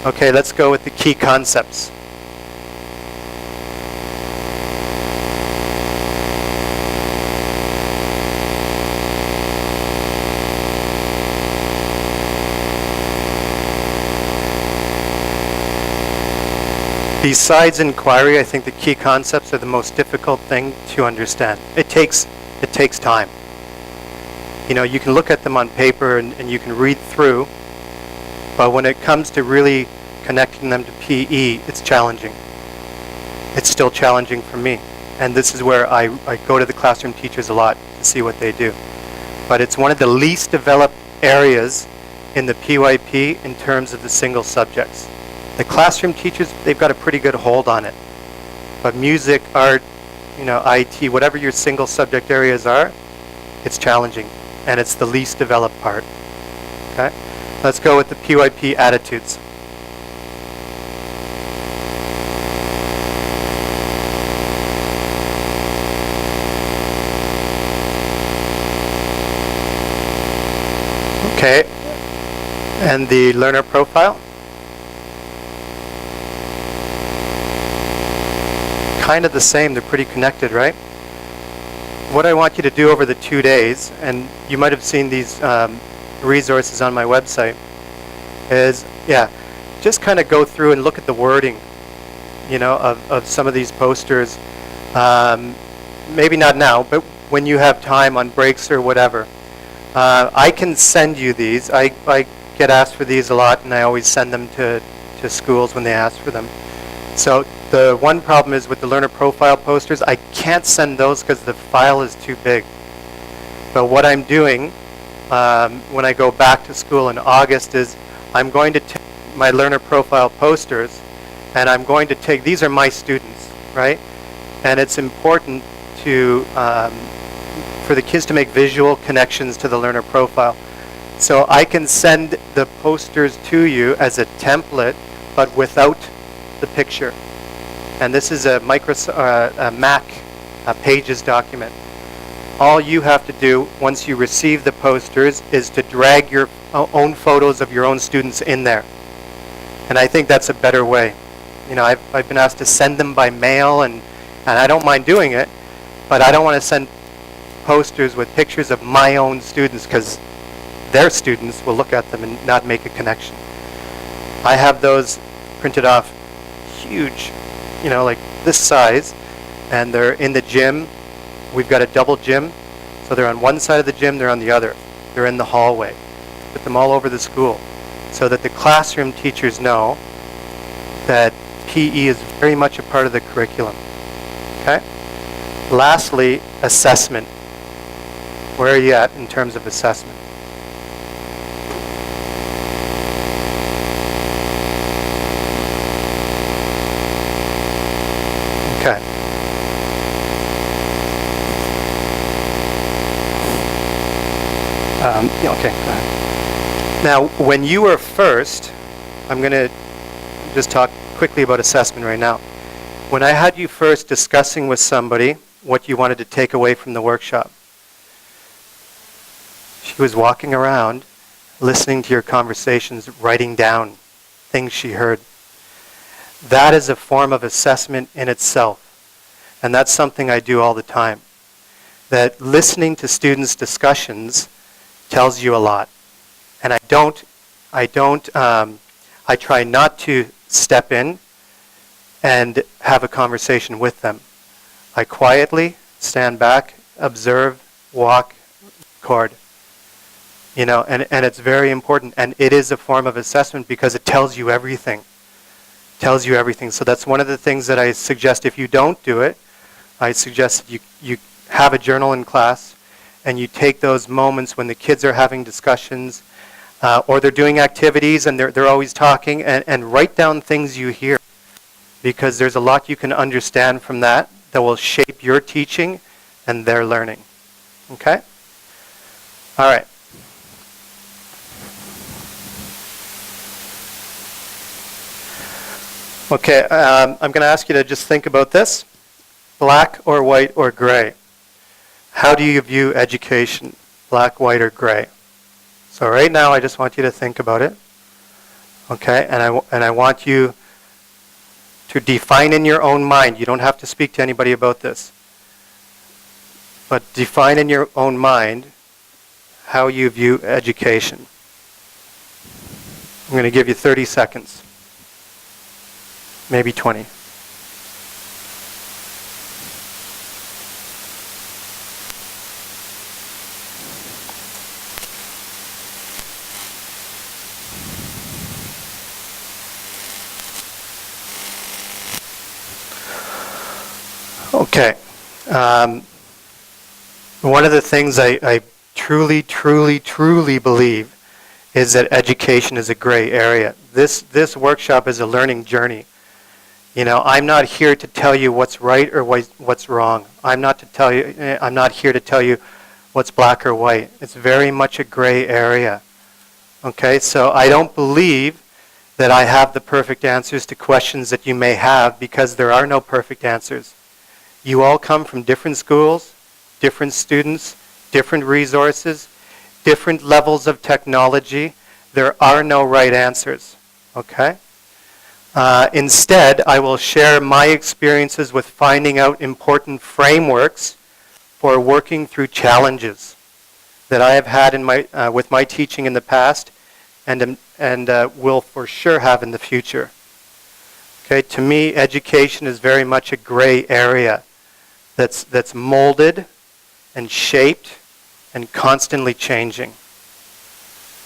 Okay, let's go with the key concepts. Besides inquiry, I think the key concepts are the most difficult thing to understand. It takes time. You know, you can look at them on paper and you can read through, but when it comes to really connecting them to PE, it's challenging. It's still challenging for me. And this is where I go to the classroom teachers a lot to see what they do. But it's one of the least developed areas in the PYP in terms of the single subjects. The classroom teachers, they've got a pretty good hold on it. But music, art, you know, IT, whatever your single subject areas are, it's challenging. And it's the least developed part. Okay? Let's go with the PYP attitudes. Okay. And the learner profile. Kind of the same, they're pretty connected, right? What I want you to do over the 2 days, and you might have seen these resources on my website, is, just kind of go through and look at the wording, you know, of some of these posters. Maybe not now, but when you have time on breaks or whatever. I can send you these. I get asked for these a lot, and I always send them to schools when they ask for them. So the one problem is with the learner profile posters, I can't send those because the file is too big. But what I'm doing when I go back to school in August is I'm going to take my learner profile posters and I'm going to take, these are my students, right? And it's important to, for the kids to make visual connections to the learner profile. So I can send the posters to you as a template, but without the picture. And this is a Mac Pages document. All you have to do once you receive the posters is to drag your own photos of your own students in there. And I think that's a better way. You know, I've been asked to send them by mail, and I don't mind doing it, but I don't want to send posters with pictures of my own students because their students will look at them and not make a connection. I have those printed off huge, you know, like this size, and they're in the gym. We've got a double gym, so they're on one side of the gym, they're on the other. They're in the hallway. Put them all over the school so that the classroom teachers know that PE is very much a part of the curriculum. Okay? Lastly, assessment. Where are you at in terms of assessment? Okay. Okay, go ahead. Now, when you were first, I'm going to just talk quickly about assessment right now. When I had you first discussing with somebody what you wanted to take away from the workshop, she was walking around, listening to your conversations, writing down things she heard. That is a form of assessment in itself. And that's something I do all the time. That listening to students' discussions tells you a lot. And I try not to step in and have a conversation with them. I quietly stand back, observe, walk, record. You know, and it's very important. And it is a form of assessment because it tells you everything. Tells you everything. So that's one of the things that I suggest. If you don't do it, I suggest you have a journal in class and you take those moments when the kids are having discussions or they're doing activities and they're always talking and write down things you hear, because there's a lot you can understand from that will shape your teaching and their learning. Okay? All right. Okay, I'm going to ask you to just think about this. Black or white or gray? How do you view education? Black, white, or gray? So right now I just want you to think about it. Okay, and I want you to define in your own mind. You don't have to speak to anybody about this. But define in your own mind how you view education. I'm going to give you 30 seconds. Maybe 20. Okay. One of the things I truly, truly, truly believe is that education is a gray area. This workshop is a learning journey. You know, I'm not here to tell you what's right or what's wrong. I'm not here to tell you what's black or white. It's very much a gray area. Okay, so I don't believe that I have the perfect answers to questions that you may have, because there are no perfect answers. You all come from different schools, different students, different resources, different levels of technology. There are no right answers, okay? Instead, I will share my experiences with finding out important frameworks for working through challenges that I have had in with my teaching in the past, and will for sure have in the future. Okay, to me, education is very much a gray area that's molded and shaped and constantly changing.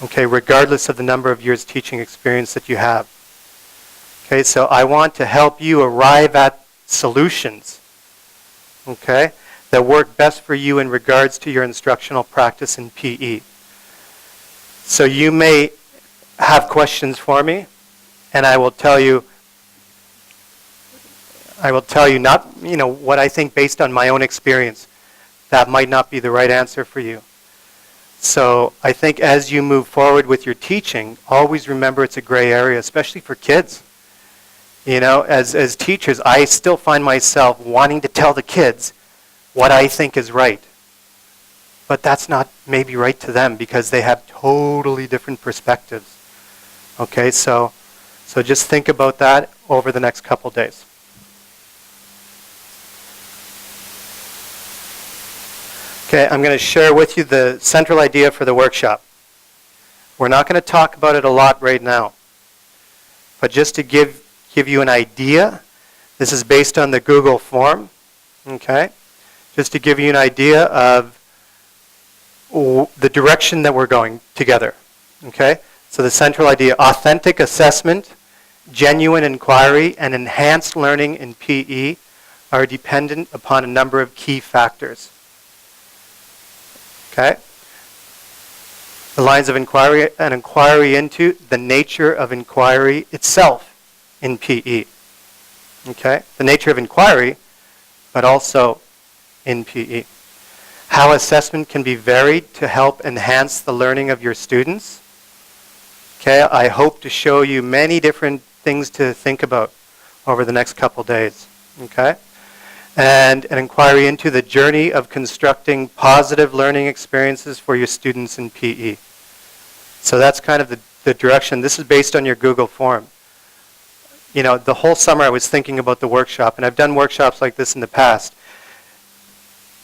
Okay, regardless of the number of years teaching experience that you have. Okay, so I want to help you arrive at solutions, okay, that work best for you in regards to your instructional practice in PE. So you may have questions for me, and I will tell you not, you know, what I think based on my own experience. That might not be the right answer for you. So I think as you move forward with your teaching, always remember it's a gray area, especially for kids. You know, as teachers, I still find myself wanting to tell the kids what I think is right. But that's not maybe right to them, because they have totally different perspectives. Okay, so just think about that over the next couple days. Okay, I'm going to share with you the central idea for the workshop. We're not going to talk about it a lot right now. But just to give you an idea, this is based on the Google form. Okay? Just to give you an idea of the direction that we're going together. Okay? So the central idea: authentic assessment, genuine inquiry, and enhanced learning in PE are dependent upon a number of key factors. Okay? The lines of inquiry: an inquiry into the nature of inquiry itself in PE. Okay? The nature of inquiry, but also in PE. How assessment can be varied to help enhance the learning of your students. Okay? I hope to show you many different things to think about over the next couple days. Okay? And an inquiry into the journey of constructing positive learning experiences for your students in PE. So that's kind of the direction. This is based on your Google form. You know, the whole summer I was thinking about the workshop, and I've done workshops like this in the past.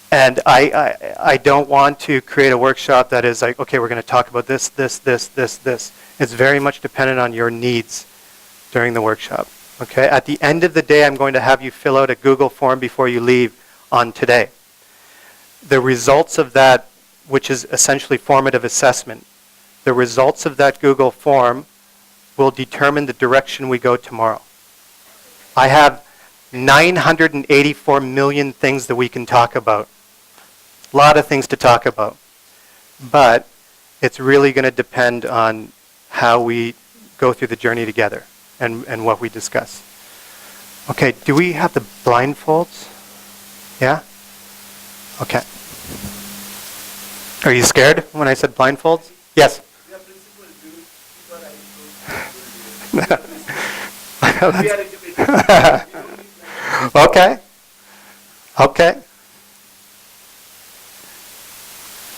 And I don't want to create a workshop that is like, okay, we're going to talk about this, this, this, this, this. It's very much dependent on your needs during the workshop. Okay, at the end of the day, I'm going to have you fill out a Google form before you leave on today. The results of that, which is essentially formative assessment, the results of that Google form will determine the direction we go tomorrow. I have 984 million things that we can talk about. A lot of things to talk about. But it's really going to depend on how we go through the journey together. And what we discuss. Okay, do we have the blindfolds? Yeah? Okay. Are you scared when I said blindfolds? Yes? Okay. Okay.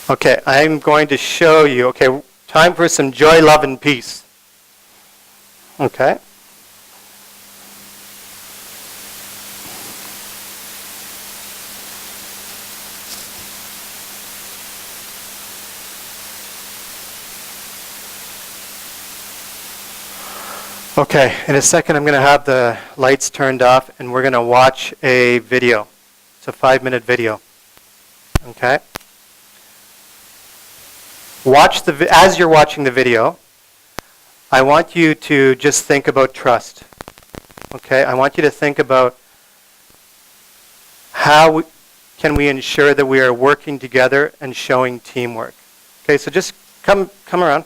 Okay, I'm going to show you. Okay, time for some joy, love, and peace. Okay. Okay, in a second I'm going to have the lights turned off and we're going to watch a video. It's a 5-minute video. Okay? As you're watching the video, I want you to just think about trust. Okay? I want you to think about how can we ensure that we are working together and showing teamwork. Okay, so just come around.